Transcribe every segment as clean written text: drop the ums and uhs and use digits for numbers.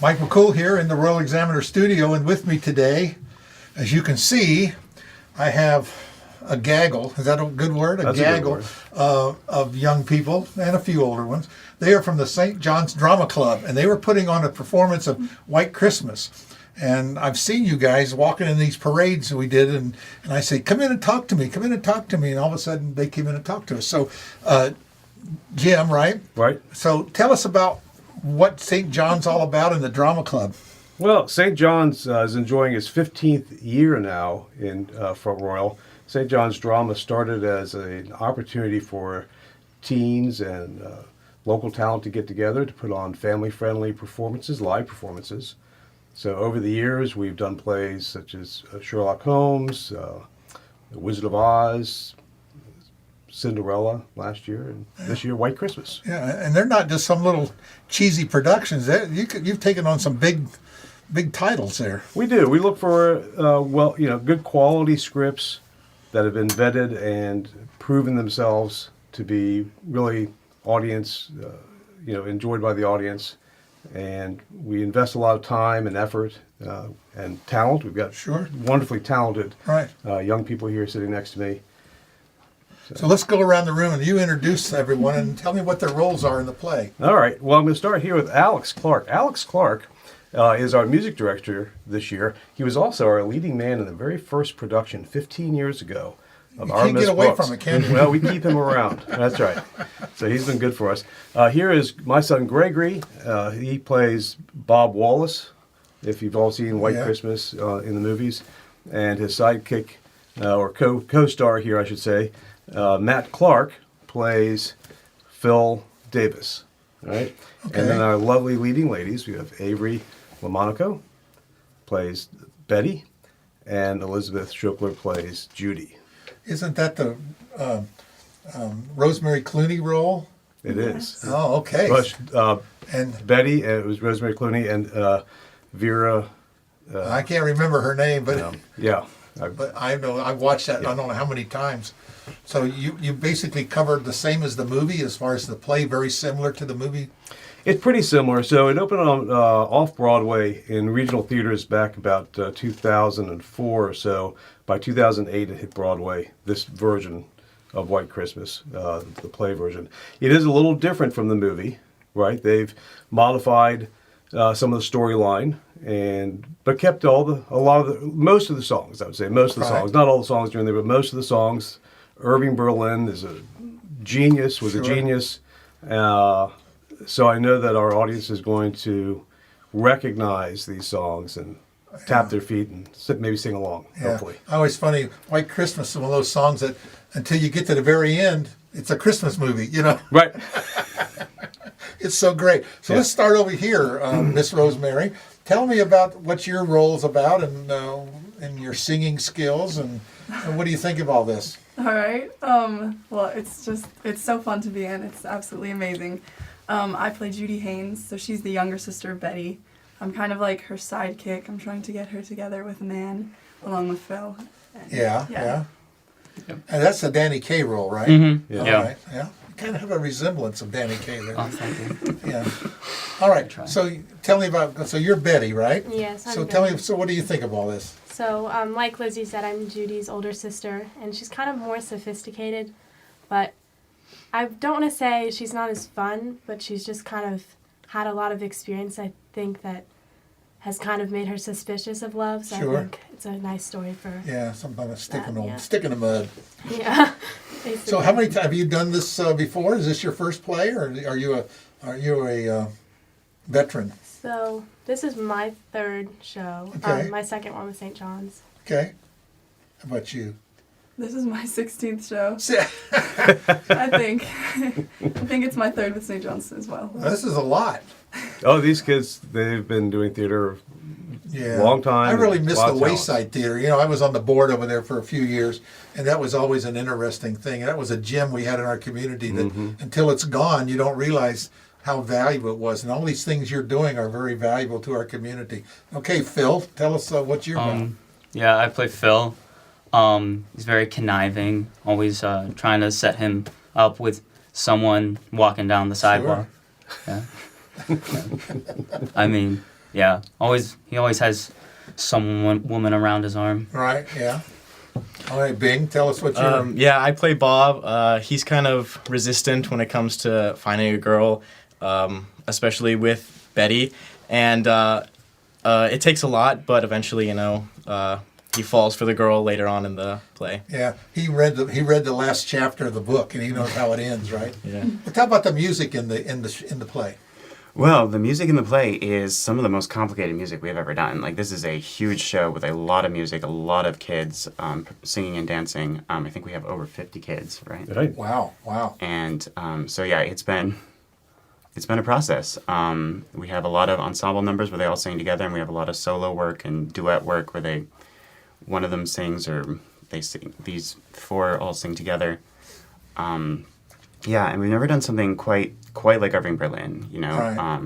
Mike McCool here in the Royal Examiner Studio, and with me today, as you can see, I have a gaggle. Is that a good word? That's gaggle a good word. Of young people and a few older ones. They are from the St. John's Drama Club, and they were putting on a performance of White Christmas. And I've seen you guys walking in these parades that we did, and I say, come in and talk to me, come in and talk to me. And all of a sudden, they came in and talked to us. So, Jim, right? Right. So tell us about what St. John's all about in the drama club. Well, St. John's is enjoying its 15th year now in Front Royal. St. John's Drama started as an opportunity for teens and local talent to get together to put on family-friendly performances, live performances. So over the years, we've done plays such as Sherlock Holmes, The Wizard of Oz, Cinderella last year, and this year, White Christmas. Yeah, and they're not just some little cheesy productions. You've taken on some big titles there. We do. We look for, good quality scripts that have been vetted and proven themselves to be really audience, enjoyed by the audience. And we invest a lot of time and effort and talent. We've got wonderfully talented young people here sitting next to me. So let's go around the room and you introduce everyone and tell me what their roles are in the play. All right. Well, I'm going to start here with Alex Clark. Alex Clark is our music director this year. He was also our leading man in the very first production 15 years ago of Our Miss Brooks. You can't get away from it, can you? Well, we keep him around. That's right. So he's been good for us. Here is my son Gregory. He plays Bob Wallace, if you've all seen White Christmas in the movies. And his sidekick, or co-star here, I should say, Matt Clark, plays Phil Davis. All right? Okay. And then our lovely leading ladies, we have Avery Lamonaco, plays Betty, and Elizabeth Shukler plays Judy. Isn't that the Rosemary Clooney role? It is. Oh, okay. And Betty, it was Rosemary Clooney, and Vera. I can't remember her name, but but I know I've watched that. I don't know how many times. So you basically covered the same as the movie as far as the play, very similar to the movie. It's pretty similar. So it opened on off-Broadway in regional theaters back about 2004 or so. By 2008, it hit Broadway, this version of White Christmas, the play version. It is a little different from the movie, right? They've modified some of the storyline, but kept most of the songs, I would say. Most of the songs. Not all the songs during there, but most of the songs. Irving Berlin is a genius, was a genius. So I know that our audience is going to recognize these songs and tap their feet and maybe sing along, hopefully. Always funny, White Christmas is one of those songs that until you get to the very end, it's a Christmas movie, Right. It's so great. So let's start over here, Miss Rosemary. Tell me about what your role's about and your singing skills and what do you think of all this? All right. Well, it's so fun to be in. It's absolutely amazing. I play Judy Haynes, so she's the younger sister of Betty. I'm kind of like her sidekick. I'm trying to get her together with a man, along with Phil. And, yeah. And that's the Danny Kaye role, right? Mm-hmm. Yeah. All right. Yeah. You kind of have a resemblance of Danny Kaye there. Oh, thank you. Yeah. All right. So tell me so you're Betty, right? Yes, I'm Betty. So what do you think of all this? So, like Lizzie said, I'm Judy's older sister, and she's kind of more sophisticated, but I don't want to say she's not as fun, but she's just kind of had a lot of experience, I think, that has kind of made her suspicious of love, so I think it's a nice story for her. Yeah, sometimes stick in the mud. Yeah. So how many times have you done this before? Is this your first play, or are you a veteran? So this is my third show. Okay. My second one was St. John's. Okay. How about you? This is my 16th show. I think it's my third with St. John's as well. This is a lot. Oh, these kids, they've been doing theater a long time. I really miss the Wayside Theater. I was on the board over there for a few years, and that was always an interesting thing. And that was a gem we had in our community that until it's gone, you don't realize how valuable it was. And all these things you're doing are very valuable to our community. Okay, Phil, tell us what you're about. Yeah, I play Phil. He's very conniving, always trying to set him up with someone walking down the sidewalk. Yeah. I mean, Yeah, he always has some woman around his arm. Right, yeah. All right, Bing, tell us what you're... Yeah, I play Bob. He's kind of resistant when it comes to finding a girl, especially with Betty. And it takes a lot, but eventually, he falls for the girl later on in the play. Yeah, he read the last chapter of the book, and he knows how it ends, right? Yeah. But how about the music in the play? Well, the music in the play is some of the most complicated music we've ever done. Like, this is a huge show with a lot of music, a lot of kids singing and dancing. I think we have over 50 kids, right? Right. Wow. And so yeah, it's been a process. We have a lot of ensemble numbers where they all sing together, and we have a lot of solo work and duet work where one of them sings or they sing. These four all sing together. Yeah, and we've never done something quite like Irving Berlin, Right.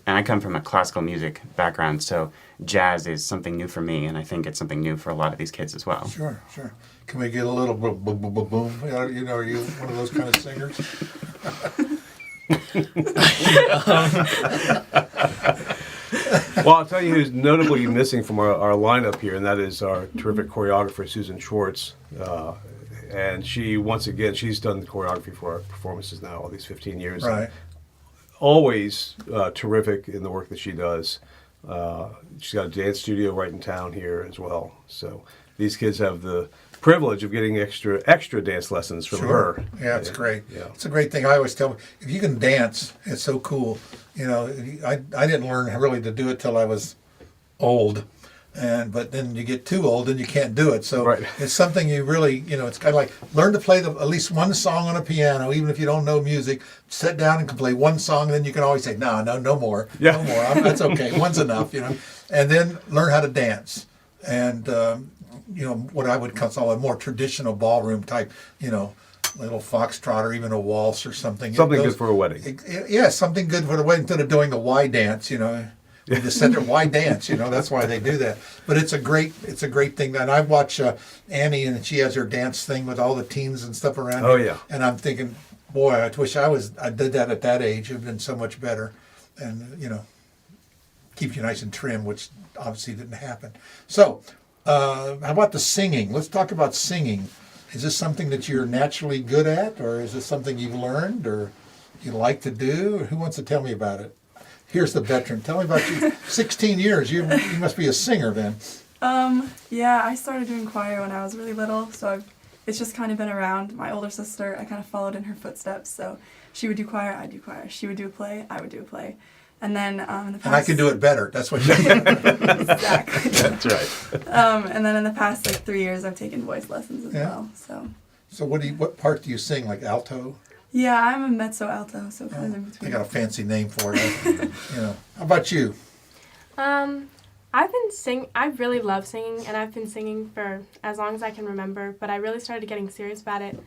And I come from a classical music background, so jazz is something new for me, and I think it's something new for a lot of these kids as well. Sure. Can we get a little boom, boom, boom, boom, boom? Are you one of those kind of singers? Well, I'll tell you who's notably missing from our lineup here, and that is our terrific choreographer, Susan Schwartz. And she's done the choreography for our performances now, all these 15 years. Right. Always terrific in the work that she does. She's got a dance studio right in town here as well. So these kids have the privilege of getting extra dance lessons from her. Yeah, it's great. Yeah. It's a great thing. I always tell them, if you can dance, it's so cool. I didn't learn really to do it till I was old. But then you get too old and you can't do it. So Right. It's something you really, it's kind of like learn to play at least one song on a piano, even if you don't know music. Sit down and can play one song, and then you can always say, no more. Yeah. No more. That's okay. One's enough, And then learn how to dance. And, what I would call a more traditional ballroom type, little foxtrot or even a waltz or something. Something good for a wedding. Yeah, something good for the wedding instead of doing the Y dance, They just sit there, why dance? That's why they do that. But it's a great thing. And I watch Annie, and she has her dance thing with all the teens and stuff around. Oh, her. yeah. And I'm thinking, boy, I wish I did that at that age. It'd been so much better, and keeps you nice and trim, which obviously didn't happen. So, how about the singing? Let's talk about singing. Is this something that you're naturally good at, or is this something you've learned, or you like to do? Or who wants to tell me about it? Here's the veteran. Tell me about you. 16 years. You must be a singer then. Yeah, I started doing choir when I was really little, so it's just kind of been around. My older sister, I kind of followed in her footsteps, so she would do choir, I'd do choir. She would do a play, I would do a play. And then in the past... And I can do it better. That's what you Exactly. That's right. And then in the past 3 years, I've taken voice lessons as well. So what part do you sing? Like alto? Yeah, I'm a mezzo alto, so kind of in I between. got a fancy name for it. How about you? I really love singing, and I've been singing for as long as I can remember, but I really started getting serious about it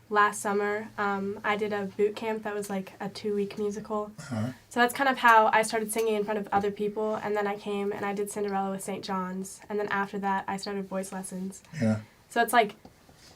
last summer. I did a boot camp that was like a 2-week musical. Uh-huh. So that's kind of how I started singing in front of other people, and then I came and I did Cinderella with St. John's, and then after that I started voice lessons. Yeah. So it's like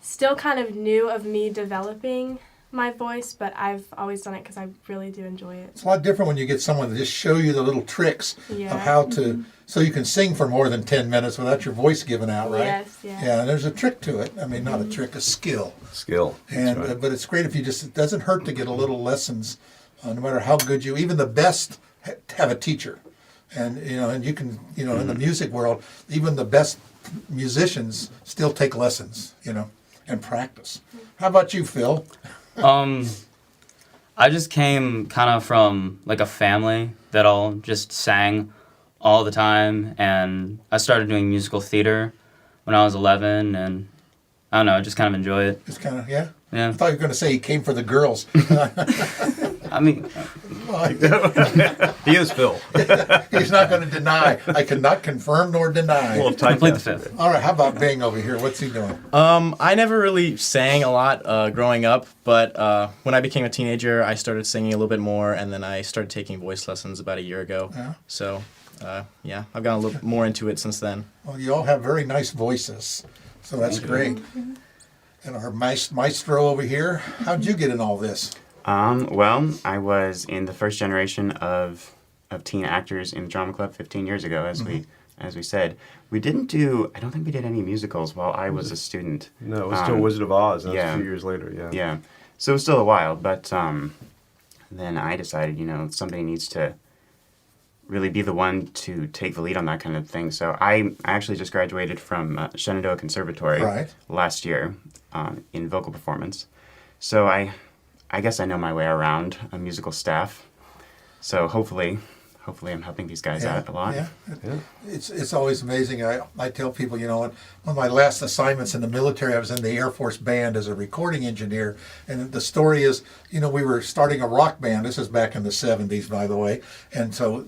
still kind of new of me developing my voice, but I've always done it because I really do enjoy it. It's a lot different when you get someone to just show you the little tricks of how to, so you can sing for more than 10 minutes without your voice giving out, right? Yes, yeah. Yeah, and there's a trick to it. I mean, not a trick, a skill. Skill. And That's right. but it's great if it doesn't hurt to get a little lessons, no matter how good even the best have a teacher. And, and you can, in the music world, even the best musicians still take lessons, and practice. How about you, Phil? I just came kind of from like a family that all just sang all the time, and I started doing musical theater when I was 11, and I don't know, I just kind of enjoy it. It's kind of, yeah? Yeah. I thought you were going to say he came for the girls. I mean, He is Phil. He's not going to deny. I cannot confirm nor deny. Well, I played the fifth. All right, how about Bing over here? What's he doing? I never really sang a lot growing up, but when I became a teenager, I started singing a little bit more, and then I started taking voice lessons about a year ago. Yeah. So, yeah, I've gotten a little more into it since then. Well, you all have very nice voices, so that's great. And our maestro over here, how'd you get in all this? Well, I was in the first generation of of teen actors in the drama club 15 years ago, as we said. We didn't do. I don't think we did any musicals while I was a student. No, it was still Wizard of Oz. And yeah. a few years later. Yeah. Yeah. So it was still a while, but then I decided, somebody needs to really be the one to take the lead on that kind of thing. So I actually just graduated from Shenandoah Conservatory last year in vocal performance. So I guess I know my way around a musical staff. So hopefully I'm helping these guys out a lot. Yeah. It's always amazing. I tell people, one of my last assignments in the military, I was in the Air Force Band as a recording engineer. And the story is, we were starting a rock band. This is back in the 70s, by the way. And so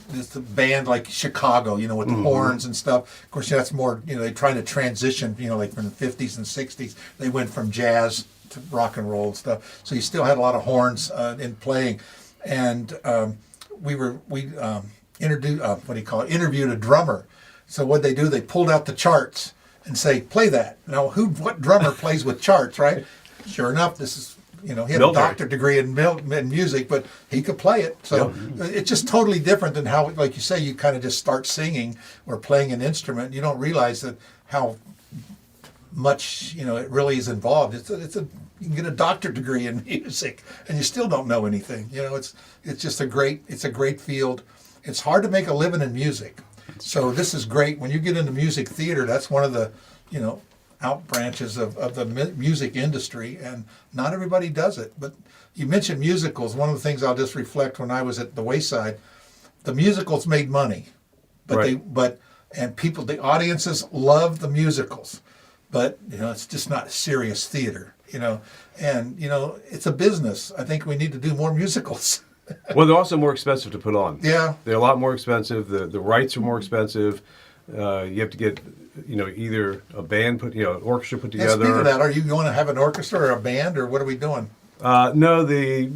this band like Chicago, with the horns and stuff. Of course, that's more, they're trying to transition, like from the 50s and 60s. They went from jazz to rock and roll and stuff. So you still had a lot of horns in playing. And we interviewed a drummer. So what they do, they pulled out the charts and say, play that. Now, what drummer plays with charts, right? Sure enough, this is, he had a doctorate degree in music, but he could play it. So it's just totally different than how, like you say, you kind of just start singing or playing an instrument. You don't realize that how much, it really is involved. You can get a doctorate degree in music and you still don't know anything. It's just a great field. It's hard to make a living in music. So this is great. When you get into music theater, that's one of the, out branches of the music industry, and not everybody does it. But you mentioned musicals. One of the things I'll just reflect when I was at the Wayside, the musicals made money, but the audiences love the musicals, but it's just not serious theater. And it's a business. I think we need to do more musicals. Well, they're also more expensive to put on. Yeah. They're a lot more expensive. The rights are more expensive. You have to get, either a band orchestra put together. Speaking of that, are you going to have an orchestra or a band, or what are we doing? No, the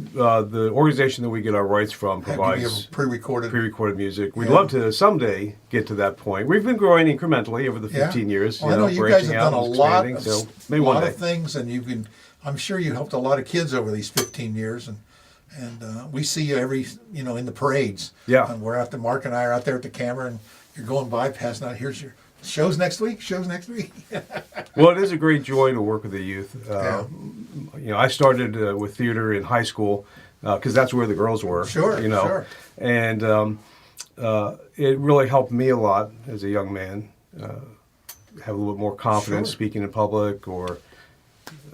organization that we get our rights from provides pre-recorded music. We'd love to someday get to that point. We've been growing incrementally over the 15 years. Well, I know you guys have done a lot of things, and I'm sure you helped a lot of kids over these 15 years, and we see you every, in the parades. Yeah. And we're out there, Mark and I are out there at the camera, and you're going by, passing out, here's your shows next week. Well, it is a great joy to work with the youth. I started with theater in high school because that's where the girls were. Sure. And it really helped me a lot as a young man, have a little bit more confidence speaking in public or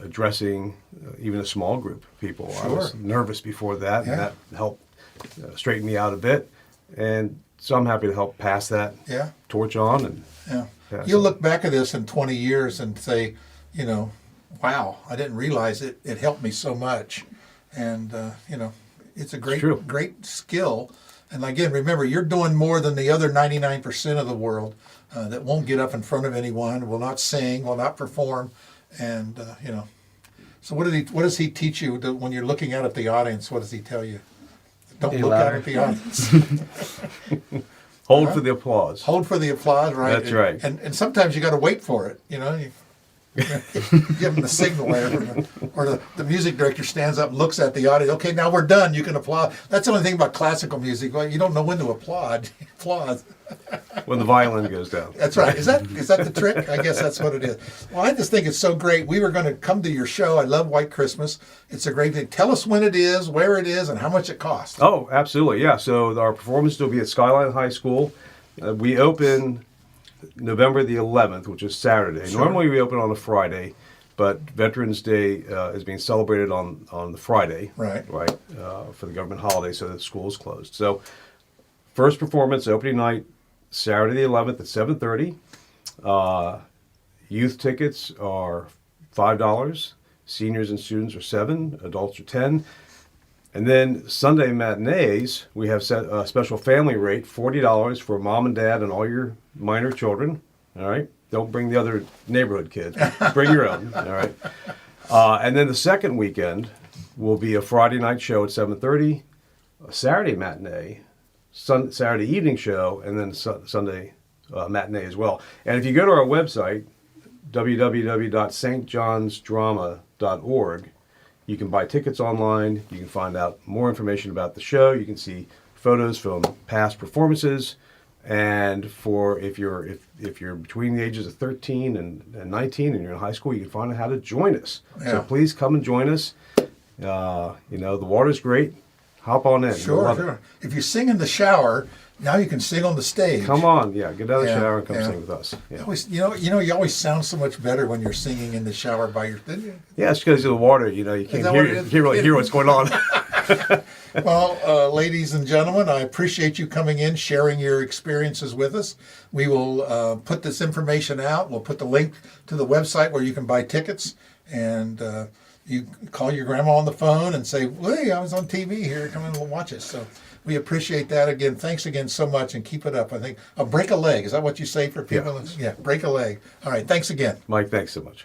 addressing even a small group of people. I was nervous before that, and that helped straighten me out a bit. And so I'm happy to help pass that torch on. And you'll look back at this in 20 years and say, wow, I didn't realize it helped me so much. And, it's a great skill. And again, remember, you're doing more than the other 99% of the world that won't get up in front of anyone, will not sing, will not perform. And, so what does he teach you when you're looking out at the audience? What does he tell you? Don't look out at the audience. Hold for the applause. Hold for the applause, right? That's right. And sometimes you got to wait for it. You give them the signal there, or the music director stands up and looks at the audience. Okay, now we're done. You can applaud. That's the only thing about classical music. Well, you don't know when to applaud. Applause. When the violin goes down. That's right. Is that the trick? I guess that's what it is. Well, I just think it's so great. We were going to come to your show. I love White Christmas. It's a great thing. Tell us when it is, where it is, and how much it costs. Oh, absolutely. Yeah. So our performance will be at Skyline High School. We open November the 11th, which is Saturday. Sure. Normally we open on a Friday, but Veterans Day is being celebrated on the Friday. Right. For the government holiday, so the school is closed. So first performance, opening night, Saturday the 11th at 7:30. Youth tickets are $5. Seniors and students are $7. Adults are $10. And then Sunday matinees, we have set a special family rate, $40 for mom and dad and all your minor children. All right? Don't bring the other neighborhood kids. Bring your own. All right? And then the second weekend will be a Friday night show at 7:30, a Saturday matinee, Saturday evening show, and then Sunday matinee as well. And if you go to our website, www.stjohnsdrama.org, you can buy tickets online. You can find out more information about the show. You can see photos from past performances. And for if you're between the ages of 13 and 19 and you're in high school, you can find out how to join us. Yeah. So please come and join us. The water's great. Hop on in. You'll love it. Sure. If you sing in the shower, now you can sing on the stage. Come on, get out of the Yeah, shower and come yeah. sing with us. Yeah, You always sound so much better when you're singing in the shower by your. yeah, it's because of the water. You can't that hear, what it you is? can't really hear what's going on. Well, ladies and gentlemen, I appreciate you coming in, sharing your experiences with us. We will put this information out. We'll put the link to the website where you can buy tickets, and you call your grandma on the phone and say, "Hey, I was on TV here. Come in and watch us." So we appreciate that. Again, thanks again so much, and keep it up. I think break a leg. Is that what you say for people? Yeah. Yeah, break a leg. All right, thanks again. Mike, thanks so much.